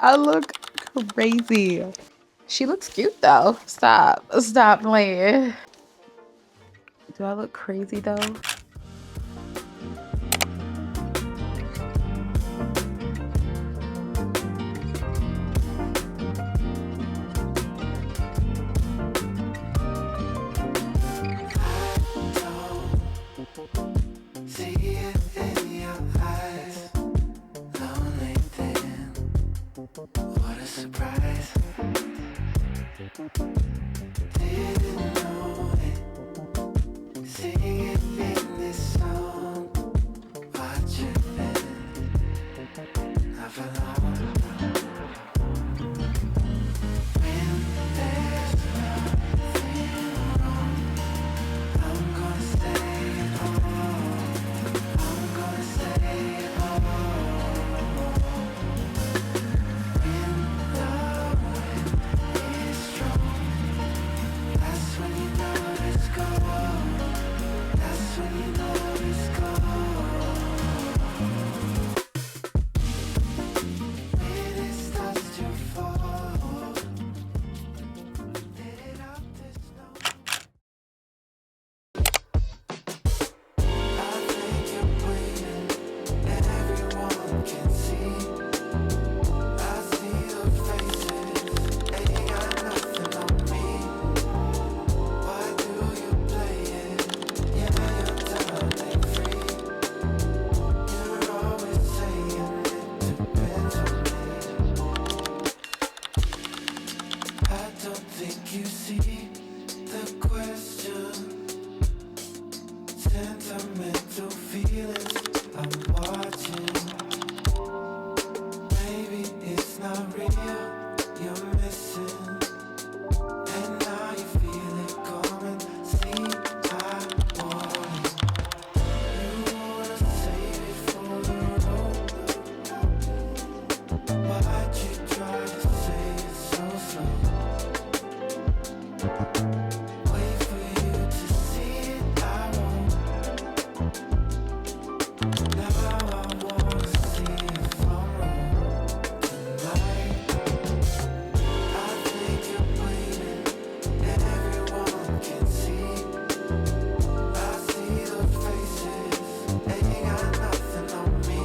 I look crazy. She looks cute though. Stop playing. Do I look crazy though? What a surprise. Didn't know it. Singing in this song. Watch it been. I fell out. When there's nothing wrong, I'm gonna stay at home. I'm gonna stay at home. When the wind is strong, that's when you know it's gone. That's when you know it's gone. When it starts to fall, let it out, there's no. I think you're waiting, and everyone can see. I see the faces, they got nothing on me. Why do you play it? Yeah, your time ain't free. You're always saying it depends on me. I don't think you see the question. Sentimental feelings I'm watching. Maybe it's not real, you're missing. And now you feel it coming. See, I want it. You wanna save it for the road. Why'd you try to say it so slow? Wait for you to see it, I won't. Now I wanna see if I'm wrong tonight. I think you're waiting, and everyone can see. I see the faces, they got nothing on me.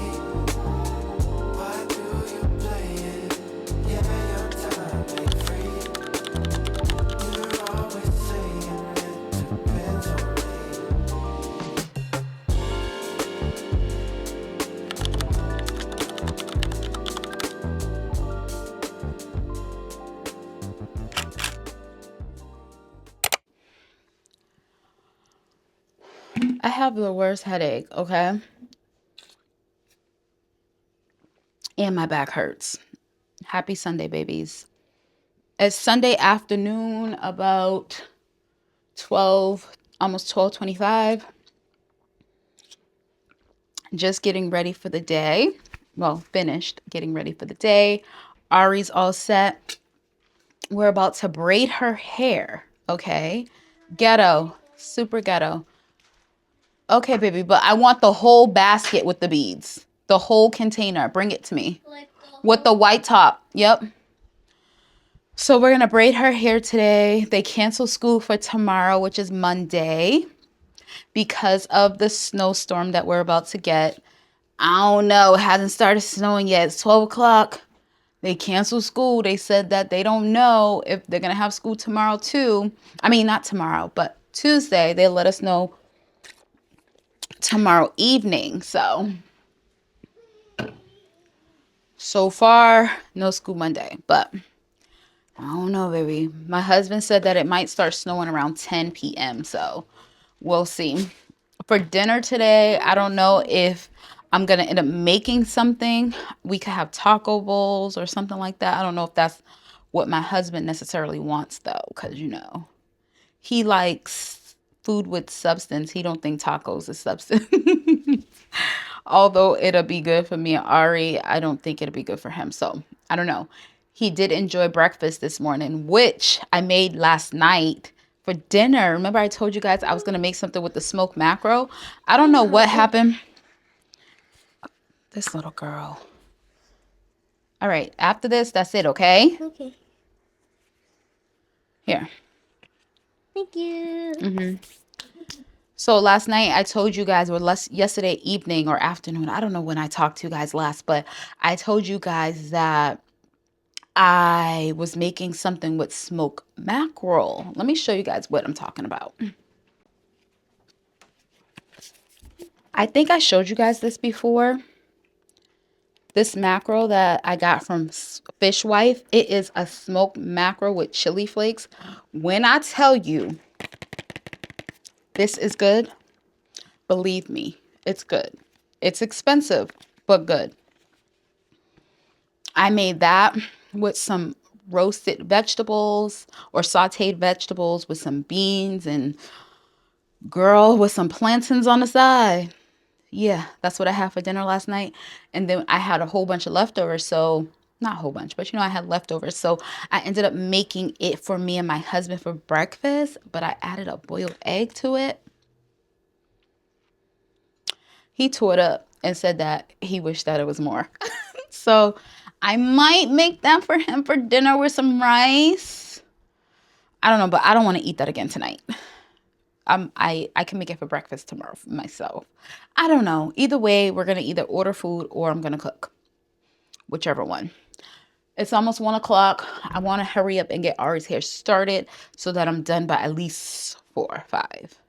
Why do you play it? Yeah, your time ain't free. You're always saying it depends on me. I have the worst headache, okay? And my back hurts. Happy Sunday, babies. It's Sunday afternoon, about 12, almost 12:25. Just getting ready for the day. Well, finished getting ready for the day. Ari's all set. We're about to braid her hair, okay? Ghetto, super ghetto. Okay, baby, but I want the whole basket with the beads. The whole container. Bring it to me. With the white top. Yep. So we're going to braid her hair today. They canceled school for tomorrow, which is Monday, because of the snowstorm that we're about to get. I don't know. It hasn't started snowing yet. It's 12 o'clock. They canceled school. They said that they don't know if they're going to have school tomorrow too. I mean, not tomorrow, but Tuesday. They'll let us know tomorrow evening. So far, no school Monday, but I don't know, baby. My husband said that it might start snowing around 10 p.m. So we'll see. For dinner today, I don't know if I'm going to end up making something. We could have taco bowls or something like that. I don't know if that's what my husband necessarily wants, though, because, you know, he likes food with substance. He don't think tacos is substance. Although it'll be good for me and Ari, I don't think it'll be good for him. So I don't know. He did enjoy breakfast this morning, which I made last night for dinner. Remember I told you guys I was going to make something with the smoked mackerel? I don't know what happened. This little girl. All right. After this, that's it, okay? Okay. Here. Thank you. So last night I told you guys, or yesterday evening or afternoon, I don't know when I talked to you guys last, but I told you guys that I was making something with smoked mackerel. Let me show you guys what I'm talking about. I think I showed you guys this before. This mackerel that I got from Fishwife, it is a smoked mackerel with chili flakes. When I tell you this is good, believe me, it's good. It's expensive, but good. I made that with some roasted vegetables or sauteed vegetables with some beans and girl with some plantains on the side. Yeah, that's what I had for dinner last night. And then I had a whole bunch of leftovers. So, not a whole bunch, but I had leftovers. So, I ended up making it for me and my husband for breakfast, but I added a boiled egg to it. He tore it up and said that he wished that it was more. So, I might make that for him for dinner with some rice. I don't know, but I don't want to eat that again tonight. I can make it for breakfast tomorrow for myself. I don't know. Either way, we're gonna either order food or I'm gonna cook, whichever one. It's almost 1 o'clock. I want to hurry up and get Ari's hair started so that I'm done by at least 4 or 5.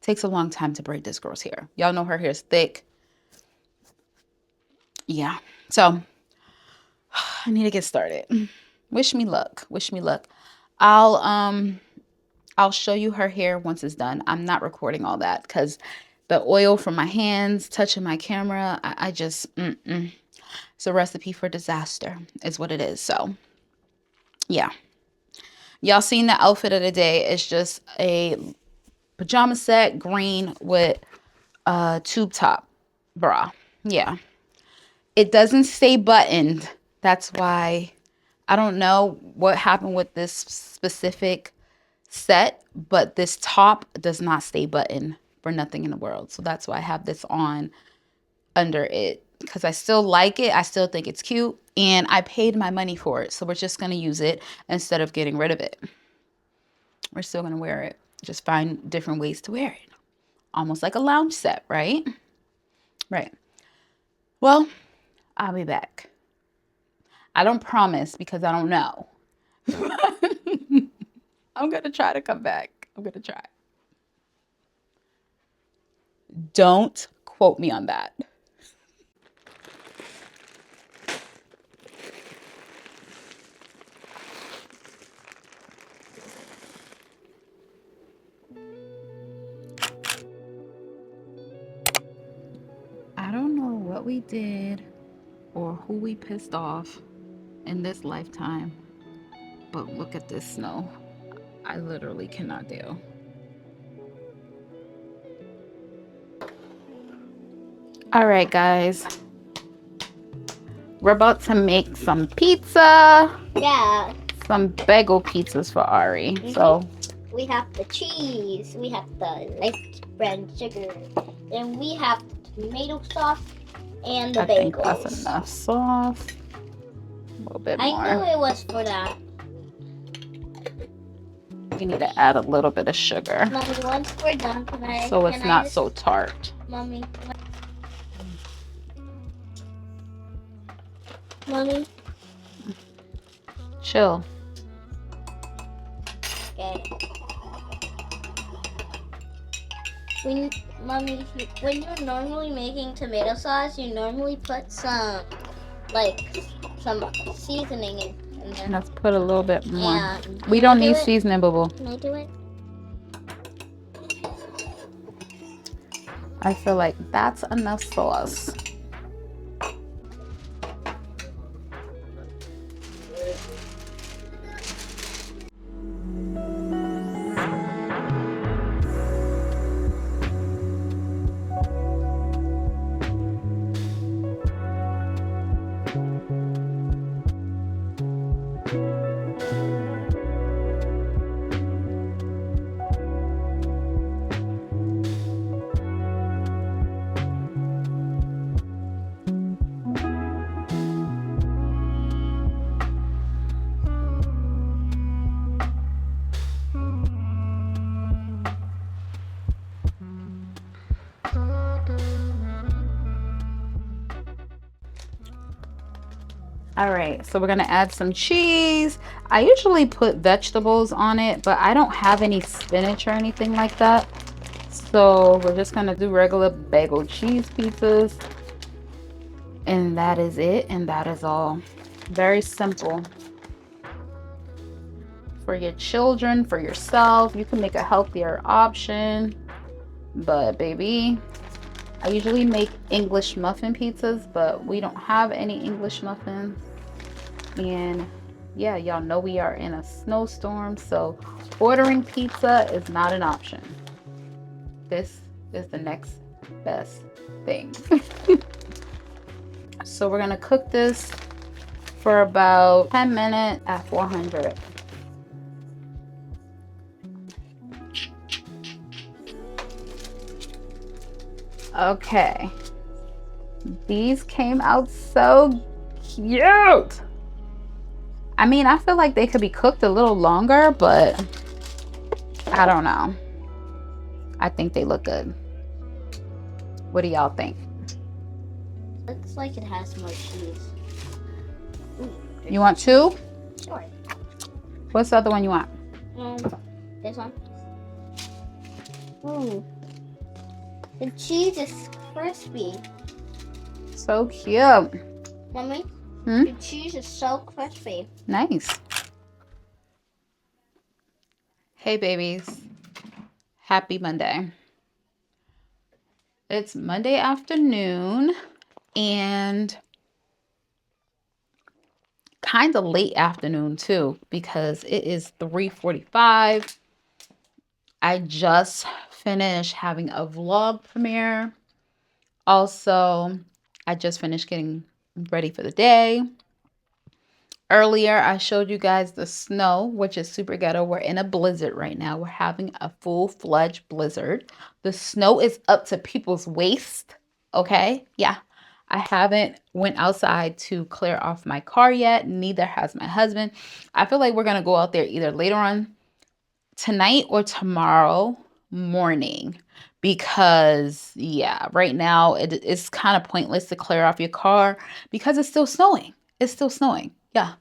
Takes a long time to braid this girl's hair. Y'all know her hair's thick. Yeah. So I need to get started. Wish me luck. Wish me luck. I'll show you her hair once it's done. I'm not recording all that because the oil from my hands touching my camera, I just, It's a recipe for disaster is what it is. So, yeah. Y'all seen the outfit of the day. It's just a pajama set, green with a tube top bra. Yeah. It doesn't stay buttoned. That's why I don't know what happened with this specific set, but this top does not stay buttoned for nothing in the world. So that's why I have this on under it because I still like it. I still think it's cute and I paid my money for it. So we're just going to use it instead of getting rid of it. We're still going to wear it. Just find different ways to wear it. Almost like a lounge set, right? Right. Well, I'll be back. I don't promise because I don't know. I'm going to try to come back. I'm going to try. Don't quote me on that. I don't know what we did or who we pissed off in this lifetime, but look at this snow. I literally cannot deal. All right, guys. We're about to make some pizza. Yeah. Some bagel pizzas for Ari. So we have the cheese, we have the light brown sugar, then we have the tomato sauce and the bagels. I think that's enough sauce. A little bit more. I knew it was for that. We need to add a little bit of sugar. Mommy, once we're done, so it's not so tart. Mommy. Chill. Okay. Mommy, when you're normally making tomato sauce, you normally put some seasoning in there. Let's put a little bit more. Yeah. We don't need seasoning, boo-boo. Can I do it? I feel like that's enough sauce. All right, so we're gonna add some cheese. I usually put vegetables on it, but I don't have any spinach or anything like that. So we're just gonna do regular bagel cheese pizzas. And that is it, and that is all. Very simple. For your children, for yourself, you can make a healthier option. But baby, I usually make English muffin pizzas, but we don't have any English muffins. And yeah, y'all know we are in a snowstorm, so ordering pizza is not an option. This is the next best thing. So we're gonna cook this for about 10 minutes at 400. Okay, these came out so cute. I mean, I feel like they could be cooked a little longer, but I don't know. I think they look good. What do y'all think? Looks like it has more cheese. Ooh, You want two? sure. What's the other one you want? This one. Ooh. The cheese is crispy. So cute. Mommy, Hmm? the cheese is so crispy. Nice. Hey babies. Happy Monday. It's Monday afternoon and kind of late afternoon too, because it is 3:45. I just finished having a vlog premiere. Also, I just finished getting ready for the day. Earlier, I showed you guys the snow, which is super ghetto. We're in a blizzard right now. We're having a full-fledged blizzard. The snow is up to people's waist. Okay? Yeah. I haven't went outside to clear off my car yet. Neither has my husband. I feel like we're going to go out there either later on tonight or tomorrow morning, because yeah, right now it's kind of pointless to clear off your car because it's still snowing. It's still snowing. Yeah.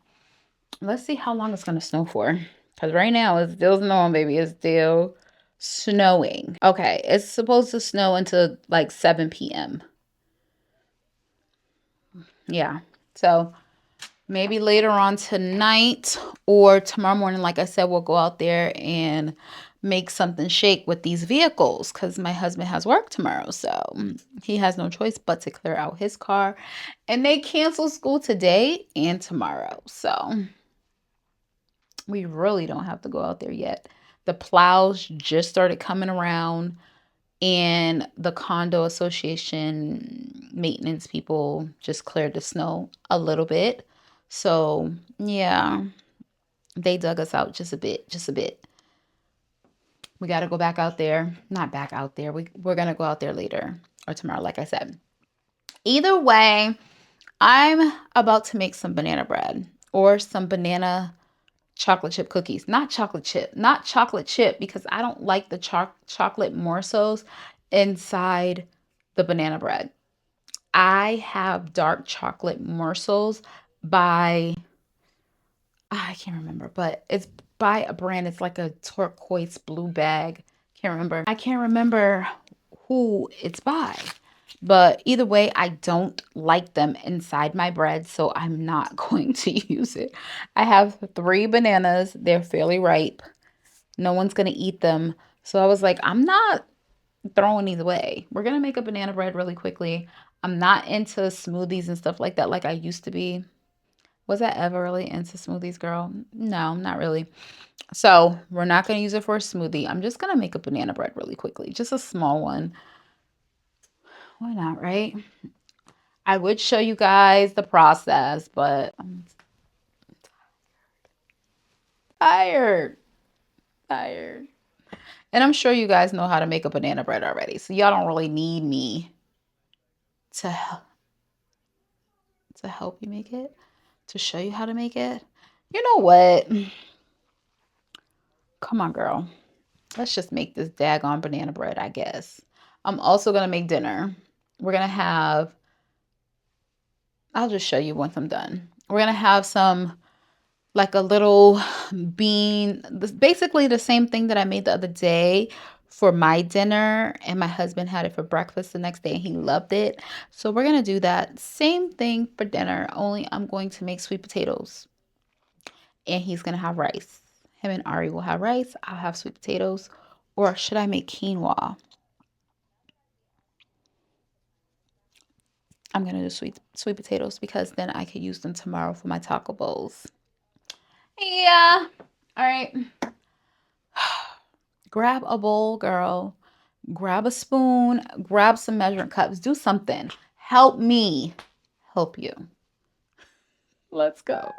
Let's see how long it's going to snow for, because right now it's still snowing, baby. It's still snowing. Okay, it's supposed to snow until like 7 p.m. Yeah. So maybe later on tonight or tomorrow morning, like I said, we'll go out there and make something shake with these vehicles, because my husband has work tomorrow. So he has no choice but to clear out his car. And they cancel school today and tomorrow. So we really don't have to go out there yet. The plows just started coming around, and the condo association maintenance people just cleared the snow a little bit. So yeah, they dug us out just a bit, just a bit. We got to go back out there. Not back out there. We're going to go out there later or tomorrow, like I said. Either way, I'm about to make some banana bread or some banana chocolate chip cookies. Not chocolate chip, because I don't like the chocolate morsels inside the banana bread. I have dark chocolate morsels by, I can't remember, but it's by a brand. It's like a turquoise blue bag. Can't remember. I can't remember who it's by. But either way, I don't like them inside my bread, so I'm not going to use it. I have 3 bananas. They're fairly ripe. No one's going to eat them. So I was like, I'm not throwing these away. We're going to make a banana bread really quickly. I'm not into smoothies and stuff like that like I used to be. Was I ever really into smoothies, girl? No, not really. So we're not going to use it for a smoothie. I'm just going to make a banana bread really quickly. Just a small one. Why not, right? I would show you guys the process, but I'm tired. Tired. And I'm sure you guys know how to make a banana bread already. So y'all don't really need me to help you make it, to show you how to make it. You know what? Come on, girl. Let's just make this daggone banana bread, I guess. I'm also going to make dinner. We're going to have, I'll just show you once I'm done. We're gonna have some like a little bean, basically the same thing that I made the other day for my dinner, and my husband had it for breakfast the next day and he loved it. So we're gonna do that same thing for dinner, only I'm going to make sweet potatoes and he's gonna have rice. Him and Ari will have rice, I'll have sweet potatoes. Or should I make quinoa? I'm gonna do sweet potatoes because then I could use them tomorrow for my taco bowls. Yeah. All right. Grab a bowl, girl. Grab a spoon. Grab some measuring cups. Do something. Help me help you. Let's go.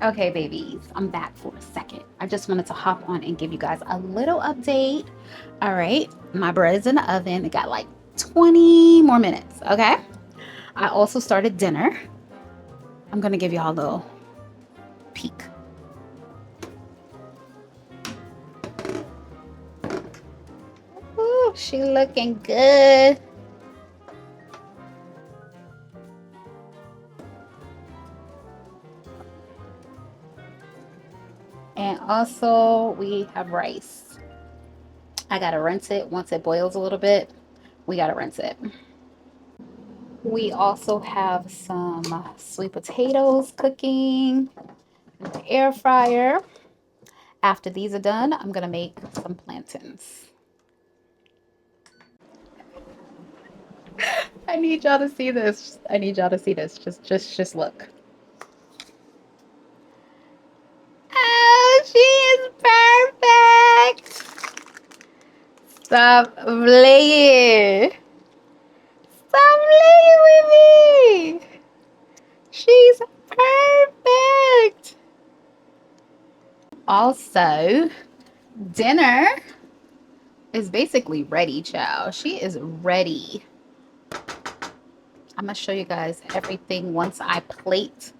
Okay, babies, I'm back for a second. I just wanted to hop on and give you guys a little update. All right, my bread is in the oven. It got like 20 more minutes, okay? I also started dinner. I'm gonna give y'all a little peek. Ooh, she looking good. And also we have rice. I gotta rinse it once it boils a little bit. We gotta rinse it. We also have some sweet potatoes cooking in the air fryer. After these are done, I'm gonna make some plantains. I need y'all to see this. I need y'all to see this. Just look. Oh, she is perfect. Stop playing. Stop playing with me. She's perfect. Also, dinner is basically ready, child. She is ready. I'm gonna show you guys everything once I plate.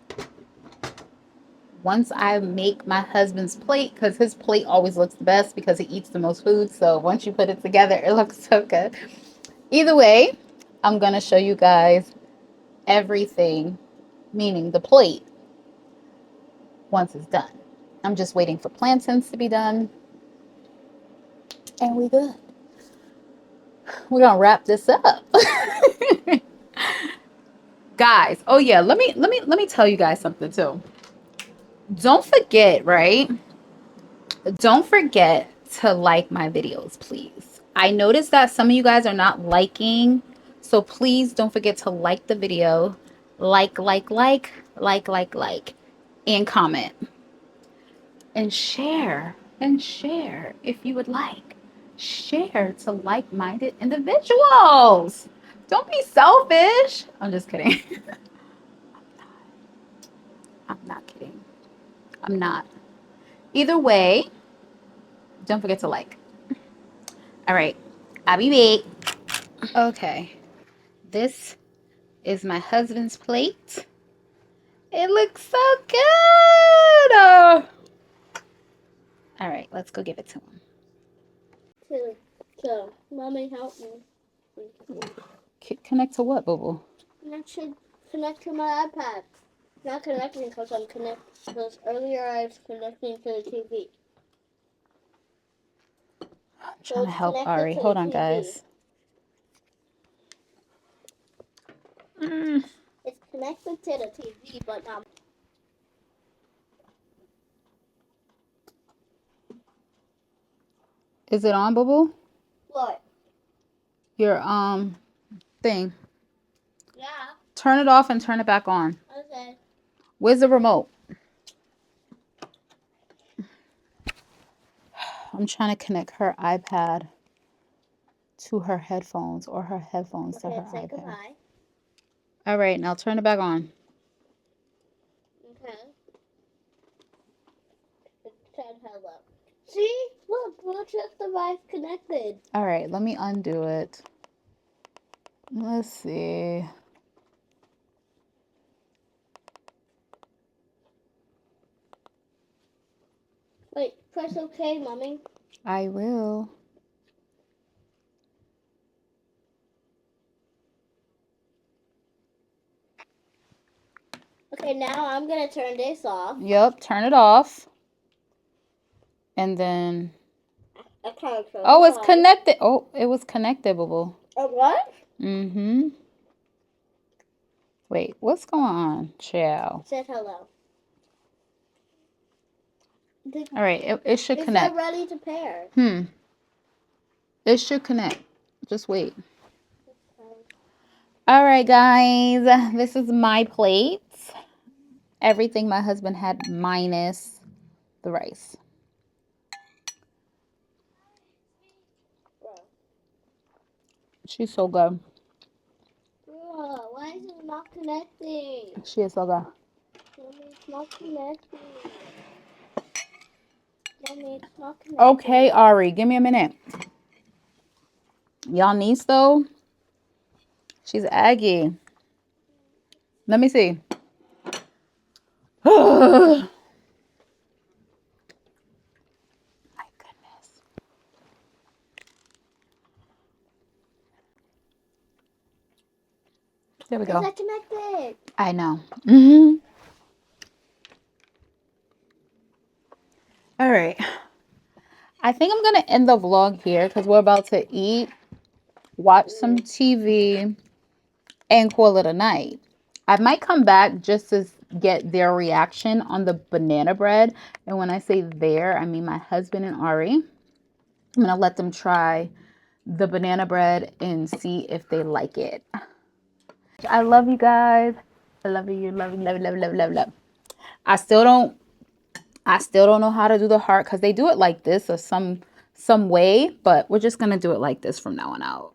Once I make my husband's plate, because his plate always looks the best because he eats the most food. So once you put it together, it looks so good. Either way, I'm gonna show you guys everything, meaning the plate, once it's done. I'm just waiting for plantains to be done, and we good. We're gonna wrap this up. Guys, oh yeah, let me tell you guys something too. Don't forget, right? Don't forget to like my videos, please. I noticed that some of you guys are not liking, so please don't forget to like the video. Like, and comment. And share. And share if you would like. Share to like-minded individuals. Don't be selfish. I'm just kidding. I'm not kidding. I'm not. Either way, don't forget to like. All right. I'll be back. Okay. This is my husband's plate. It looks so good. Oh. All right. Let's go give it to him. Mommy, help me. Connect to what, boo boo? Connection connect to my iPad. Not connecting because because earlier I was connecting to the TV. I'm So trying to it's help connected Ari. to Hold the on, TV. guys. It's connected to the TV, but not. Is it on, boo boo? What? Your thing. Yeah. Turn it off and turn it back on. Okay. Where's the remote? I'm trying to connect her iPad to her headphones or her headphones to her Okay, say iPad. goodbye. All right, now turn it back on. Okay. It said hello. See? Look, Bluetooth device connected. All right, let me undo it. Let's see. Wait, press OK, Mommy. I will. Okay, now I'm gonna turn this off. Yep, turn it off. And then. I can't turn Oh, it it's on. connected. Oh, it was connected, boo boo. Oh, what? Mm-hmm. Wait, what's going on? Chill. It said hello. All right, it should It's connect. ready to pair. It should connect. Just wait. All right, guys. This is my plate. Everything my husband had minus the rice. She's so good. Bro, why is it not connecting? She is so good. Mommy, it's not connecting. Mommy, it's not connecting. Okay, Ari, give me a minute. Y'all niece, though, she's aggy. Let me see. My goodness. There we It's go. not connected. I know. All right. I think I'm going to end the vlog here because we're about to eat, watch some TV, and call it a night. I might come back just to get their reaction on the banana bread. And when I say their, I mean my husband and Ari. I'm going to let them try the banana bread and see if they like it. I love you guys. I love you. Love you. Love you. Love you. Love you. Love you. Love you. I still don't know how to do the heart because they do it like this or some way, but we're just going to do it like this from now on out.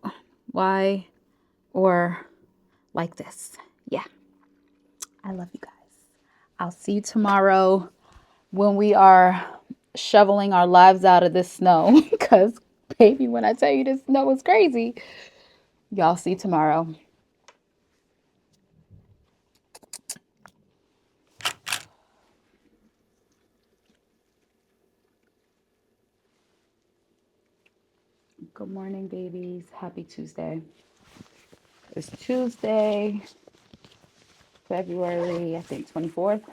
Why? Or like this. Yeah. I love you guys. I'll see you tomorrow when we are shoveling our lives out of this snow. Because, baby, when I tell you this snow is crazy, y'all see tomorrow. Good morning, babies. Happy Tuesday. It's Tuesday, February, I think, 24th.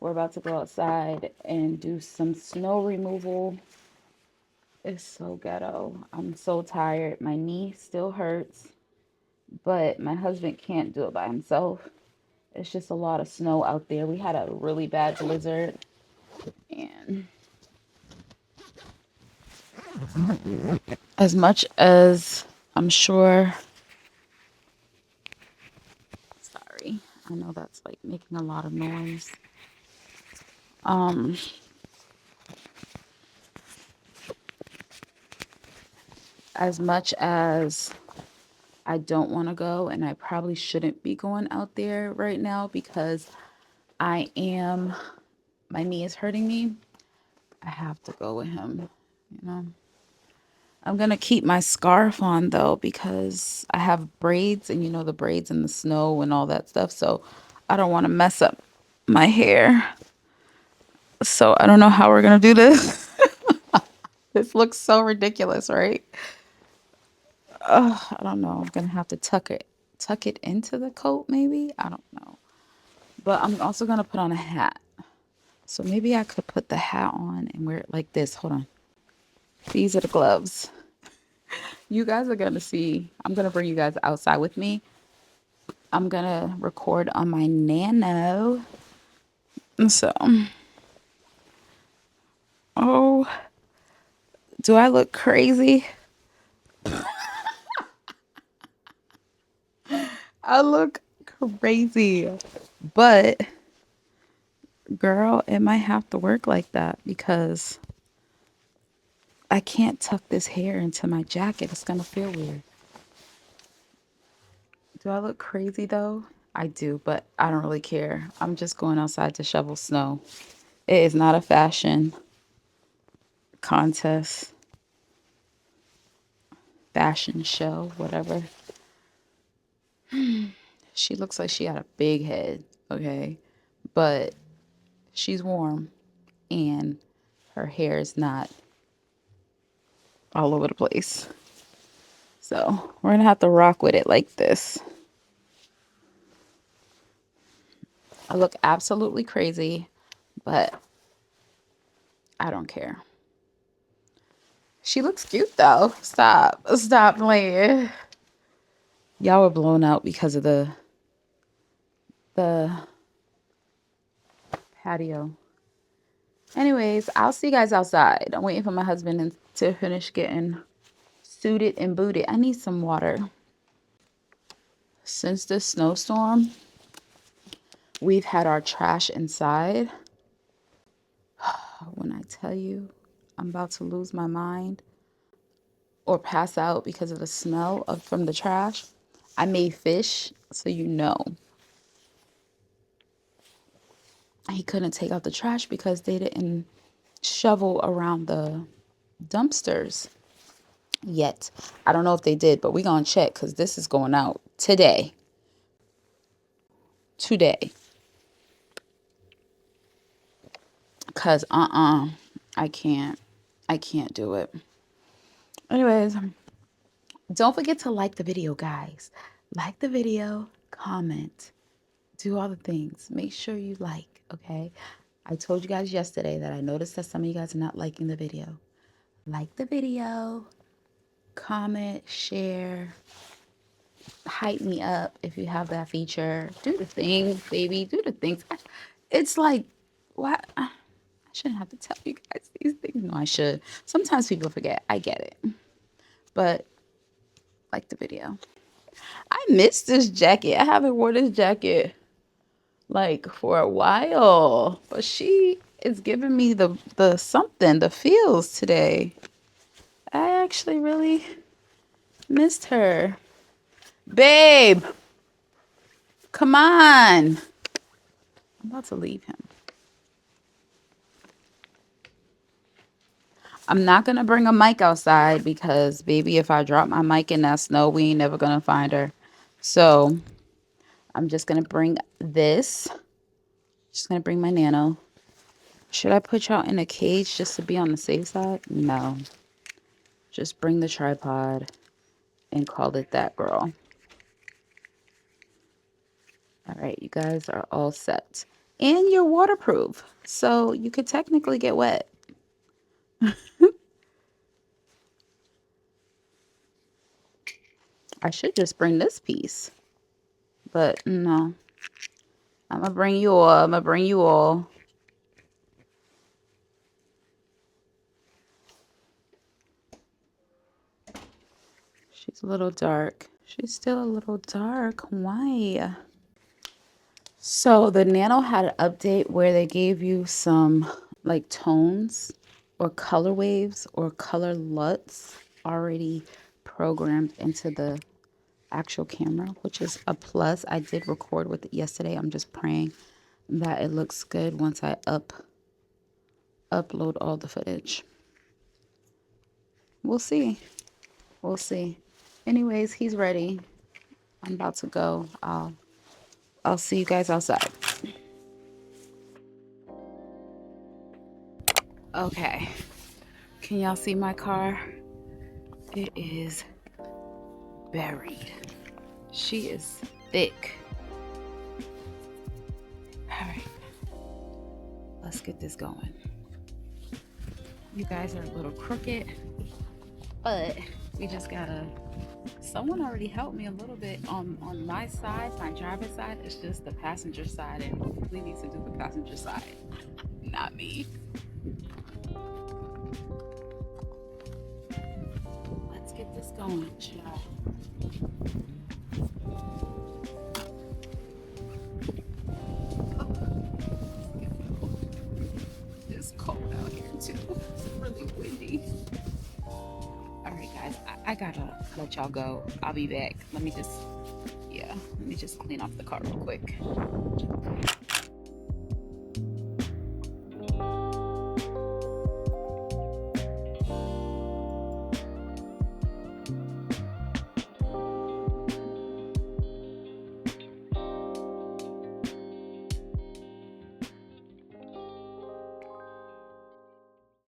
We're about to go outside and do some snow removal. It's so ghetto. I'm so tired. My knee still hurts, but my husband can't do it by himself. It's just a lot of snow out there. We had a really bad blizzard, and as much as I'm sure, sorry, I know that's like making a lot of noise. As much as I don't want to go, and I probably shouldn't be going out there right now because my knee is hurting me. I have to go with him, you know. I'm gonna keep my scarf on though because I have braids, and you know the braids in the snow and all that stuff, so I don't want to mess up my hair. So I don't know how we're gonna do this. This looks so ridiculous, right? I don't know. I'm gonna have to tuck it into the coat maybe. I don't know. But I'm also going to put on a hat. So maybe I could put the hat on and wear it like this. Hold on. These are the gloves. You guys are going to see. I'm going to bring you guys outside with me. I'm going to record on my nano. So, oh, do I look crazy? I look crazy. But, girl, it might have to work like that because I can't tuck this hair into my jacket. It's going to feel weird. Do I look crazy though? I do, but I don't really care. I'm just going outside to shovel snow. It is not a fashion contest, fashion show, whatever. She looks like she had a big head, okay? But she's warm and her hair is not all over the place. So we're gonna have to rock with it like this. I look absolutely crazy, but I don't care. She looks cute though. Stop playing. Y'all were blown out because of the patio. Anyways, I'll see you guys outside. I'm waiting for my husband to finish getting suited and booted. I need some water. Since the snowstorm, we've had our trash inside. When I tell you I'm about to lose my mind or pass out because of the smell from the trash, I made fish, so you know. He couldn't take out the trash because they didn't shovel around the dumpsters yet. I don't know if they did, but we're going to check because this is going out today. Because, I can't do it. Anyways, don't forget to like the video, guys. Like the video, comment, do all the things. Make sure you like, okay? I told you guys yesterday that I noticed that some of you guys are not liking the video. Like the video, comment, share, hype me up if you have that feature. Do the things, baby. Do the things. It's like, what? I shouldn't have to tell you guys these things. No, I should. Sometimes people forget. I get it. But like the video. I miss this jacket. I haven't worn this jacket like for a while. But she is giving me the something, the feels today. I actually really missed her. Babe, come on. I'm about to leave him. I'm not going to bring a mic outside because, baby, if I drop my mic in that snow, we ain't never going to find her. So I'm just going to bring this. Just going to bring my nano. Should I put y'all in a cage just to be on the safe side? No. Just bring the tripod and call it that, girl. All right, you guys are all set. And you're waterproof, so you could technically get wet. I should just bring this piece, but no. I'm gonna bring you all. She's a little dark. She's still a little dark. Why? So the Nano had an update where they gave you some like tones or color waves or color LUTs already programmed into the actual camera, which is a plus. I did record with it yesterday. I'm just praying that it looks good once I upload all the footage. We'll see. We'll see. Anyways, he's ready. I'm about to go. I'll see you guys outside. Okay. Can y'all see my car? It is buried. She is thick. All right, let's get this going. You guys are a little crooked, but we just gotta. Someone already helped me a little bit on my side, my driver's side. It's just the passenger side, and we need to do the passenger side, not me. Let's get this going, child. It's cold out here too. It's really windy. All right, guys, I gotta let y'all go. I'll be back. Let me just clean off the car real quick.